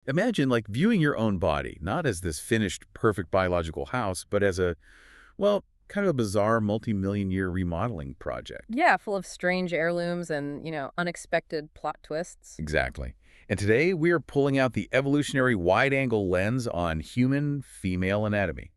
Imagine like viewing your own body, not as this finished, perfect biological house, but as a, well, kind of a bizarre multi-million year remodeling project. Yeah, full of strange heirlooms and, unexpected plot twists. Exactly. And today we are pulling out the evolutionary wide-angle lens on human female anatomy.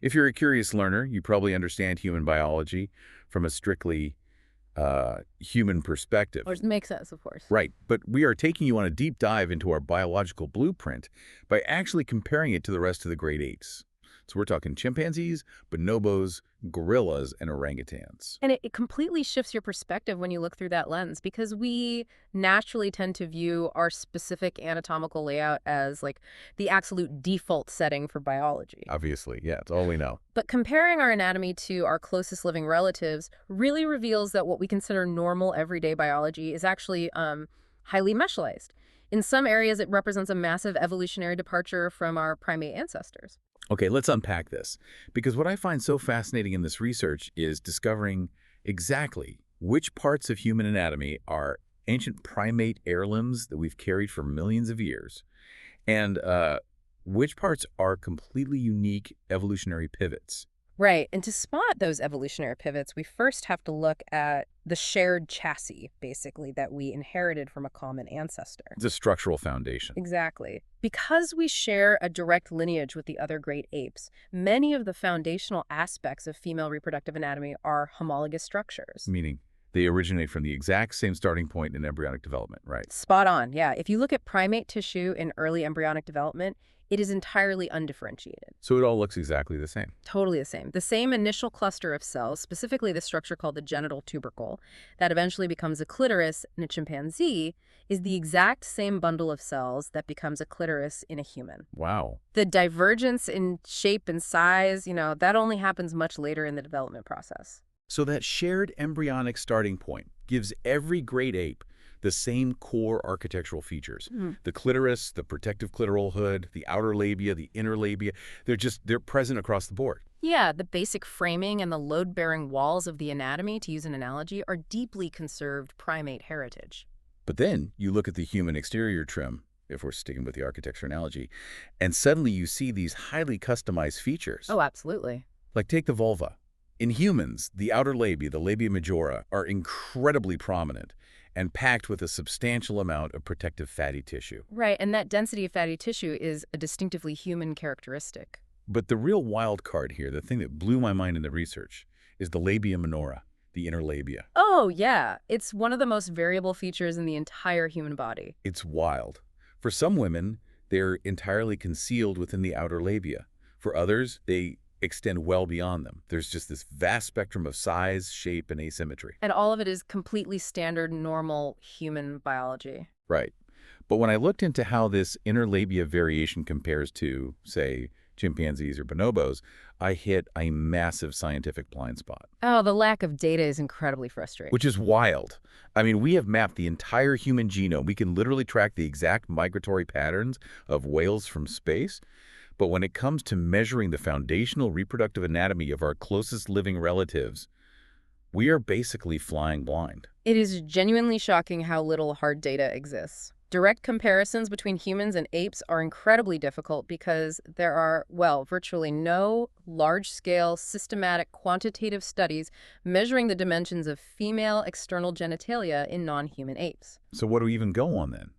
If you're a curious learner, you probably understand human biology from a strictly human perspective. Which makes sense, of course. Right, but we are taking you on a deep dive into our biological blueprint by actually comparing it to the rest of the great apes. So we're talking chimpanzees, bonobos, gorillas, and orangutans. And it completely shifts your perspective when you look through that lens because we naturally tend to view our specific anatomical layout as like the absolute default setting for biology. Obviously, yeah, it's all we know. But comparing our anatomy to our closest living relatives really reveals that what we consider normal everyday biology is actually highly specialized. In some areas, it represents a massive evolutionary departure from our primate ancestors. Okay, let's unpack this. Because what I find so fascinating in this research is discovering exactly which parts of human anatomy are ancient primate heirlooms that we've carried for millions of years, and which parts are completely unique evolutionary pivots. Right. And to spot those evolutionary pivots, we first have to look at the shared chassis, basically, that we inherited from a common ancestor. The structural foundation. Exactly. Because we share a direct lineage with the other great apes, many of the foundational aspects of female reproductive anatomy are homologous structures. Meaning they originate from the exact same starting point in embryonic development, right? Spot on, yeah. If you look at primate tissue in early embryonic development, it is entirely undifferentiated. So it all looks exactly the same. Totally the same. The same initial cluster of cells, specifically the structure called the genital tubercle, that eventually becomes a clitoris in a chimpanzee, is the exact same bundle of cells that becomes a clitoris in a human. Wow. The divergence in shape and size, that only happens much later in the development process. So that shared embryonic starting point gives every great ape the same core architectural features. The clitoris, the protective clitoral hood, the outer labia, the inner labia, they're present across the board. Yeah, the basic framing and the load-bearing walls of the anatomy, to use an analogy, are deeply conserved primate heritage. But then you look at the human exterior trim, if we're sticking with the architecture analogy, and suddenly you see these highly customized features. Oh, absolutely. Like take the vulva. In humans, the outer labia, the labia majora, are incredibly prominent and packed with a substantial amount of protective fatty tissue. Right, and that density of fatty tissue is a distinctively human characteristic. But the real wild card here, the thing that blew my mind in the research, is the labia minora, the inner labia. Oh, yeah. It's one of the most variable features in the entire human body. It's wild. For some women, they're entirely concealed within the outer labia. For others, they extend well beyond them. There's just this vast spectrum of size, shape, and asymmetry. And all of it is completely standard, normal human biology. Right. But when I looked into how this inner labia variation compares to, say, chimpanzees or bonobos, I hit a massive scientific blind spot. Oh, the lack of data is incredibly frustrating. Which is wild. I mean, we have mapped the entire human genome. We can literally track the exact migratory patterns of whales from space. But when it comes to measuring the foundational reproductive anatomy of our closest living relatives, we are basically flying blind. It is genuinely shocking how little hard data exists. Direct comparisons between humans and apes are incredibly difficult because there are, well, virtually no large-scale, systematic, quantitative studies measuring the dimensions of female external genitalia in non-human apes. So what do we even go on then?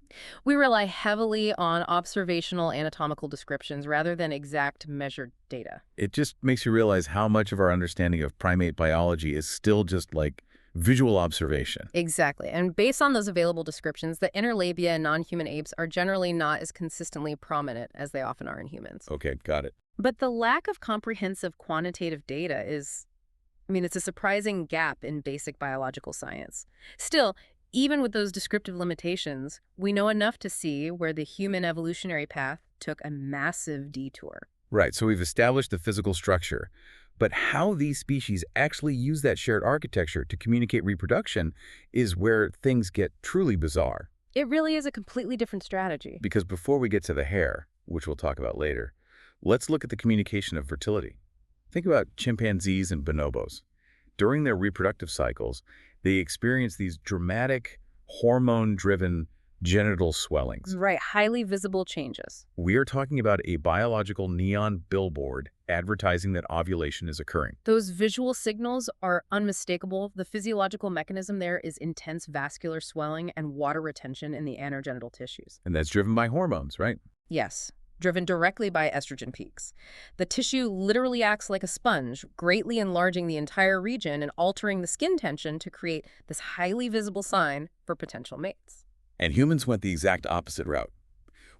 We rely heavily on observational anatomical descriptions rather than exact measured data. It just makes you realize how much of our understanding of primate biology is still just like visual observation. Exactly. And based on those available descriptions, the inner labia in non-human apes are generally not as consistently prominent as they often are in humans. Okay, got it. But the lack of comprehensive quantitative data is, it's a surprising gap in basic biological science. Still, even with those descriptive limitations, we know enough to see where the human evolutionary path took a massive detour. Right, so we've established the physical structure. But how these species actually use that shared architecture to communicate reproduction is where things get truly bizarre. It really is a completely different strategy. Because before we get to the hair, which we'll talk about later, let's look at the communication of fertility. Think about chimpanzees and bonobos. During their reproductive cycles, they experience these dramatic, hormone-driven Genital swellings. Right, highly visible changes. We are talking about a biological neon billboard advertising that ovulation is occurring. Those visual signals are unmistakable. The physiological mechanism there is intense vascular swelling and water retention in the anogenital tissues. And that's driven by hormones, right? Yes, driven directly by estrogen peaks. The tissue literally acts like a sponge, greatly enlarging the entire region and altering the skin tension to create this highly visible sign for potential mates. And humans went the exact opposite route.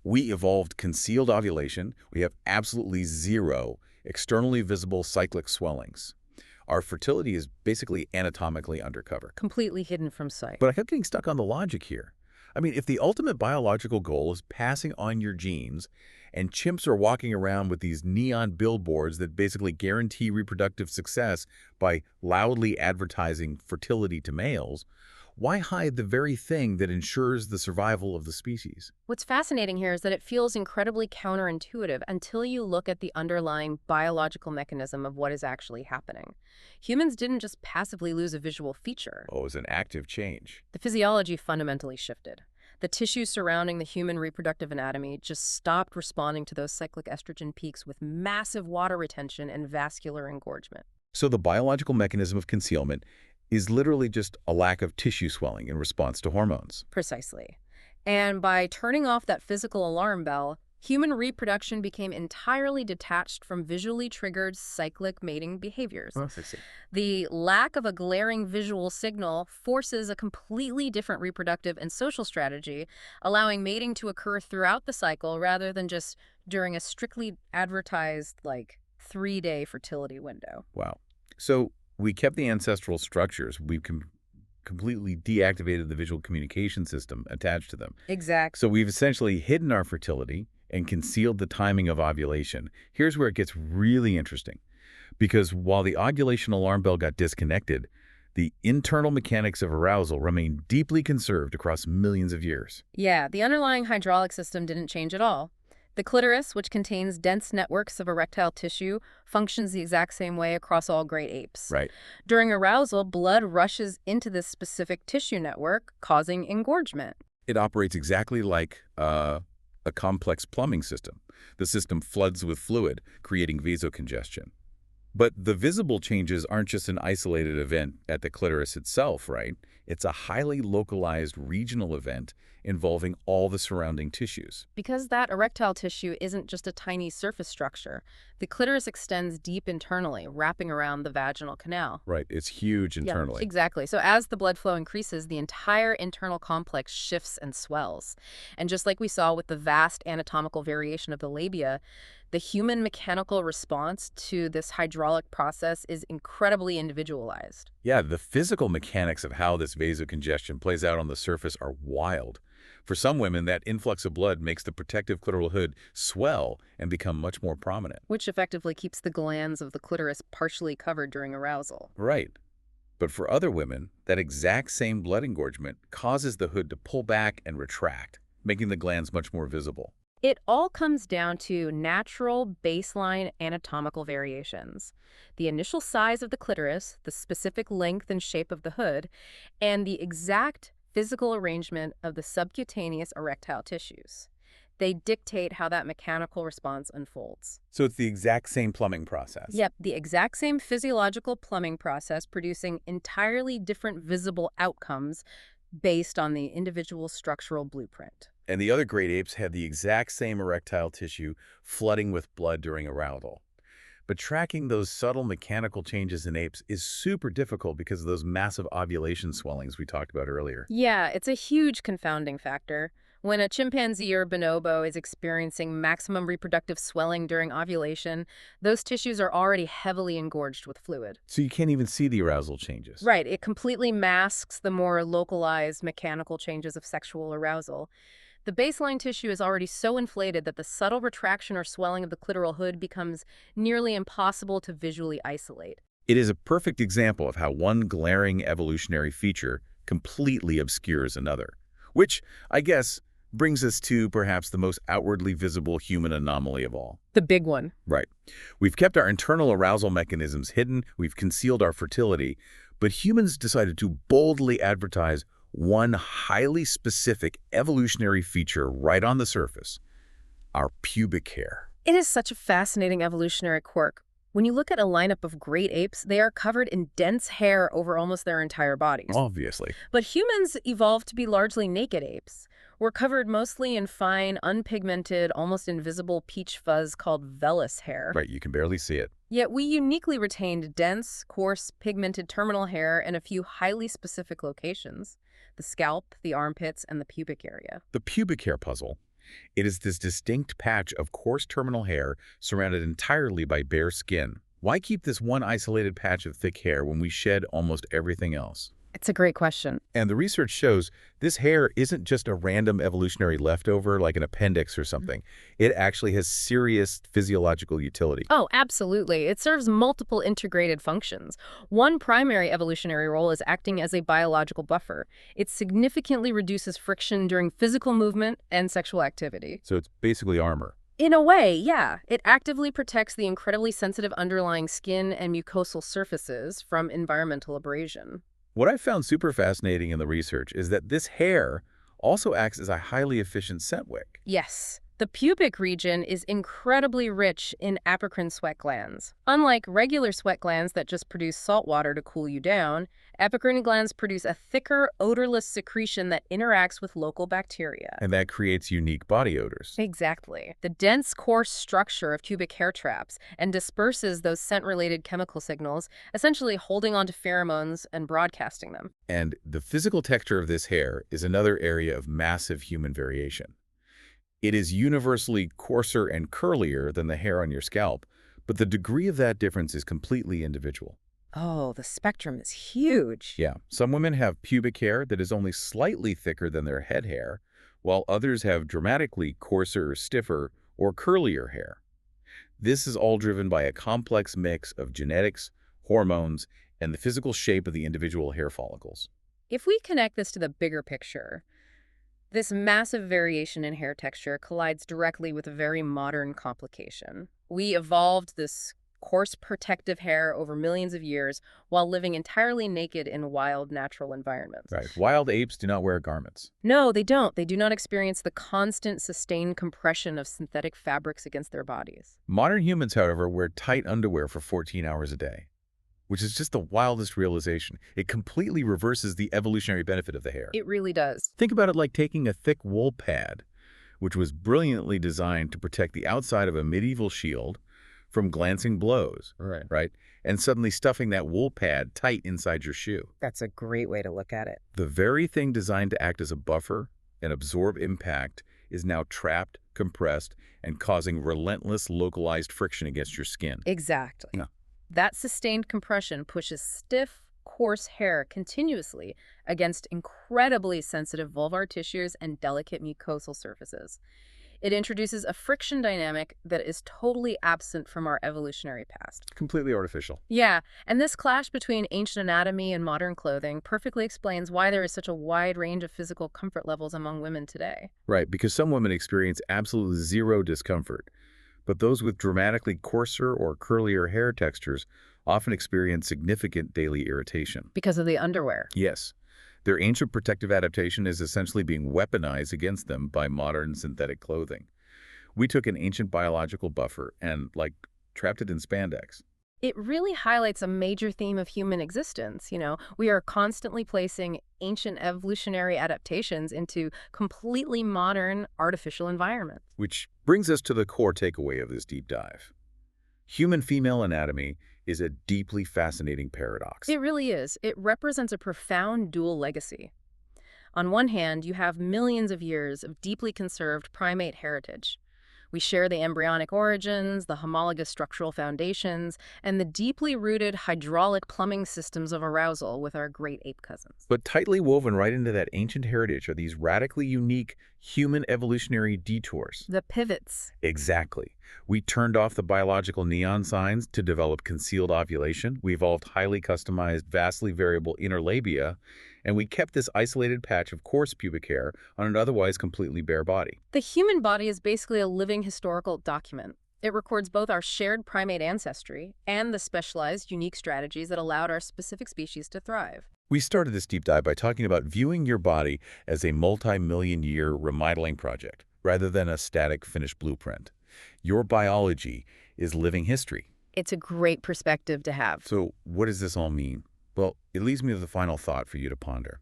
We evolved concealed ovulation. We have absolutely zero externally visible cyclic swellings. Our fertility is basically anatomically undercover. Completely hidden from sight. But I kept getting stuck on the logic here. I mean, if the ultimate biological goal is passing on your genes, and chimps are walking around with these neon billboards that basically guarantee reproductive success by loudly advertising fertility to males, why hide the very thing that ensures the survival of the species? What's fascinating here is that it feels incredibly counterintuitive until you look at the underlying biological mechanism of what is actually happening. Humans didn't just passively lose a visual feature. Oh, it's an active change. The physiology fundamentally shifted. The tissue surrounding the human reproductive anatomy just stopped responding to those cyclic estrogen peaks with massive water retention and vascular engorgement. So the biological mechanism of concealment is literally just a lack of tissue swelling in response to hormones. Precisely. And by turning off that physical alarm bell, human reproduction became entirely detached from visually triggered cyclic mating behaviors. Oh, I see. The lack of a glaring visual signal forces a completely different reproductive and social strategy, allowing mating to occur throughout the cycle rather than just during a strictly advertised, 3-day fertility window. Wow. So we kept the ancestral structures. We completely deactivated the visual communication system attached to them. Exactly. So we've essentially hidden our fertility and concealed the timing of ovulation. Here's where it gets really interesting. Because while the ovulation alarm bell got disconnected, the internal mechanics of arousal remain deeply conserved across millions of years. Yeah, the underlying hydraulic system didn't change at all. The clitoris, which contains dense networks of erectile tissue, functions the exact same way across all great apes. Right. During arousal, blood rushes into this specific tissue network, causing engorgement. It operates exactly like a complex plumbing system. The system floods with fluid, creating vasocongestion. But the visible changes aren't just an isolated event at the clitoris itself, right? It's a highly localized regional event involving all the surrounding tissues. Because that erectile tissue isn't just a tiny surface structure, the clitoris extends deep internally, wrapping around the vaginal canal. Right, it's huge internally. Yeah, exactly. So as the blood flow increases, the entire internal complex shifts and swells. And just like we saw with the vast anatomical variation of the labia, the human mechanical response to this hydraulic process is incredibly individualized. Yeah, the physical mechanics of how this vasocongestion plays out on the surface are wild. For some women, that influx of blood makes the protective clitoral hood swell and become much more prominent. Which effectively keeps the glands of the clitoris partially covered during arousal. Right. But for other women, that exact same blood engorgement causes the hood to pull back and retract, making the glands much more visible. It all comes down to natural baseline anatomical variations. The initial size of the clitoris, the specific length and shape of the hood, and the exact physical arrangement of the subcutaneous erectile tissues. They dictate how that mechanical response unfolds. So it's the exact same plumbing process. Yep, the exact same physiological plumbing process producing entirely different visible outcomes based on the individual structural blueprint. And the other great apes had the exact same erectile tissue flooding with blood during arousal. But tracking those subtle mechanical changes in apes is super difficult because of those massive ovulation swellings we talked about earlier. Yeah, it's a huge confounding factor. When a chimpanzee or bonobo is experiencing maximum reproductive swelling during ovulation, those tissues are already heavily engorged with fluid. So you can't even see the arousal changes. Right, it completely masks the more localized mechanical changes of sexual arousal. The baseline tissue is already so inflated that the subtle retraction or swelling of the clitoral hood becomes nearly impossible to visually isolate. It is a perfect example of how one glaring evolutionary feature completely obscures another, which, I guess, brings us to perhaps the most outwardly visible human anomaly of all. The big one. Right. We've kept our internal arousal mechanisms hidden, we've concealed our fertility, but humans decided to boldly advertise one highly specific evolutionary feature right on the surface, our pubic hair. It is such a fascinating evolutionary quirk. When you look at a lineup of great apes, they are covered in dense hair over almost their entire bodies. Obviously. But humans evolved to be largely naked apes. We're covered mostly in fine, unpigmented, almost invisible peach fuzz called vellus hair. Right, you can barely see it. Yet we uniquely retained dense, coarse, pigmented terminal hair in a few highly specific locations: the scalp, the armpits, and the pubic area. The pubic hair puzzle. It is this distinct patch of coarse terminal hair surrounded entirely by bare skin. Why keep this one isolated patch of thick hair when we shed almost everything else? It's a great question. And the research shows this hair isn't just a random evolutionary leftover like an appendix or something. It actually has serious physiological utility. Oh, absolutely. It serves multiple integrated functions. One primary evolutionary role is acting as a biological buffer. It significantly reduces friction during physical movement and sexual activity. So it's basically armor. In a way, yeah. It actively protects the incredibly sensitive underlying skin and mucosal surfaces from environmental abrasion. What I found super fascinating in the research is that this hair also acts as a highly efficient scent wick. Yes, the pubic region is incredibly rich in apocrine sweat glands. Unlike regular sweat glands that just produce salt water to cool you down, apocrine glands produce a thicker, odorless secretion that interacts with local bacteria. And that creates unique body odors. Exactly. The dense, coarse structure of pubic hair traps and disperses those scent-related chemical signals, essentially holding onto pheromones and broadcasting them. And the physical texture of this hair is another area of massive human variation. It is universally coarser and curlier than the hair on your scalp, but the degree of that difference is completely individual. Oh, the spectrum is huge. Yeah, some women have pubic hair that is only slightly thicker than their head hair, while others have dramatically coarser, stiffer, or curlier hair. This is all driven by a complex mix of genetics, hormones, and the physical shape of the individual hair follicles. If we connect this to the bigger picture, this massive variation in hair texture collides directly with a very modern complication. We evolved this coarse protective hair over millions of years while living entirely naked in wild natural environments. Right. Wild apes do not wear garments. No, they don't. They do not experience the constant, sustained compression of synthetic fabrics against their bodies. Modern humans, however, wear tight underwear for 14 hours a day, which is just the wildest realization. It completely reverses the evolutionary benefit of the hair. It really does. Think about it like taking a thick wool pad, which was brilliantly designed to protect the outside of a medieval shield from glancing blows, right? And suddenly stuffing that wool pad tight inside your shoe. That's a great way to look at it. The very thing designed to act as a buffer and absorb impact is now trapped, compressed, and causing relentless localized friction against your skin. Exactly. Yeah. That sustained compression pushes stiff, coarse hair continuously against incredibly sensitive vulvar tissues and delicate mucosal surfaces. It introduces a friction dynamic that is totally absent from our evolutionary past. Completely artificial. Yeah, and this clash between ancient anatomy and modern clothing perfectly explains why there is such a wide range of physical comfort levels among women today. Right, because some women experience absolutely zero discomfort, but those with dramatically coarser or curlier hair textures often experience significant daily irritation. Because of the underwear. Yes. Their ancient protective adaptation is essentially being weaponized against them by modern synthetic clothing. We took an ancient biological buffer and, trapped it in spandex. It really highlights a major theme of human existence. We are constantly placing ancient evolutionary adaptations into completely modern artificial environments. Which brings us to the core takeaway of this deep dive. Human female anatomy is a deeply fascinating paradox. It really is. It represents a profound dual legacy. On one hand, you have millions of years of deeply conserved primate heritage. We share the embryonic origins, the homologous structural foundations, and the deeply rooted hydraulic plumbing systems of arousal with our great ape cousins. But tightly woven right into that ancient heritage are these radically unique human evolutionary detours. The pivots. Exactly. We turned off the biological neon signs to develop concealed ovulation. We evolved highly customized, vastly variable inner labia, and we kept this isolated patch of coarse pubic hair on an otherwise completely bare body. The human body is basically a living historical document. It records both our shared primate ancestry and the specialized, unique strategies that allowed our specific species to thrive. We started this deep dive by talking about viewing your body as a multi-million-year remodeling project, rather than a static, finished blueprint. Your biology is living history. It's a great perspective to have. So what does this all mean? Well, it leads me to the final thought for you to ponder.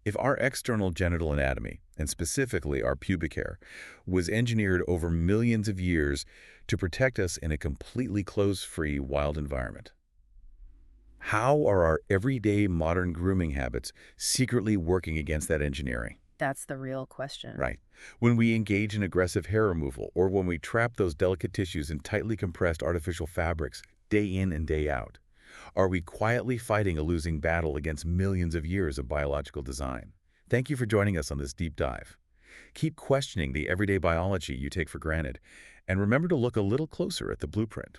If our external genital anatomy, and specifically our pubic hair, was engineered over millions of years to protect us in a completely clothes-free wild environment, how are our everyday modern grooming habits secretly working against that engineering? That's the real question. Right. When we engage in aggressive hair removal, or when we trap those delicate tissues in tightly compressed artificial fabrics day in and day out, are we quietly fighting a losing battle against millions of years of biological design? Thank you for joining us on this deep dive. Keep questioning the everyday biology you take for granted, and remember to look a little closer at the blueprint.